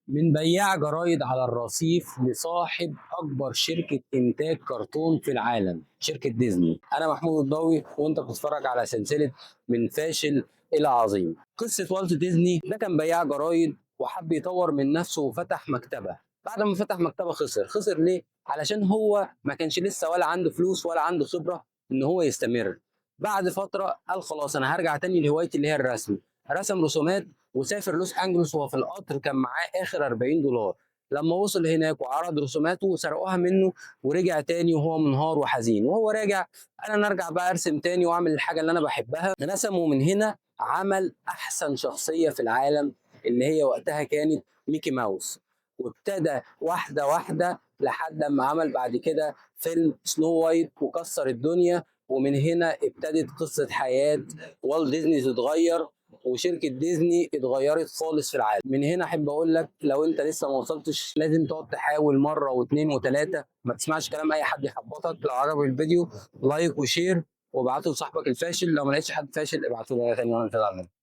من بياع جرايد على الرصيف لصاحب اكبر شركه انتاج كرتون في العالم، شركه ديزني. انا محمود الضوي وانت بتتفرج على سلسله من فاشل الى عظيم. قصه والت ديزني ده كان بياع جرايد وحب يطور من نفسه وفتح مكتبه. بعد ما فتح مكتبه خسر ليه؟ علشان هو ما كانش لسه ولا عنده فلوس ولا عنده خبره ان هو يستمر. بعد فتره قال خلاص انا هرجع تاني لهوايتي اللي هي الرسم. رسم رسومات وسافر لوس انجلوس وهو في القطر كان معاه اخر 40 دولار. لما وصل هناك وعرض رسوماته سرقوها منه ورجع تاني وهو منهار وحزين. وهو راجع قال انا ارجع بقى ارسم تاني واعمل الحاجه اللي انا بحبها. رسم ومن هنا عمل احسن شخصيه في العالم اللي هي وقتها كانت ميكي ماوس. وابتدى واحده واحده لحد ما عمل بعد كده فيلم سنو وايت وكسر الدنيا. ومن هنا ابتدت قصه حياه والت ديزني تتغير وشركه ديزني اتغيرت خالص في العالم. من هنا احب اقول لك لو انت لسه ما وصلتش لازم تقعد تحاول مره واثنين وثلاثه، ما تسمعش كلام اي حد يحبطك. لو عجبك الفيديو لايك وشير وابعته لصاحبك الفاشل. لو ما لقيتش حد فاشل ابعته لي تاني وانا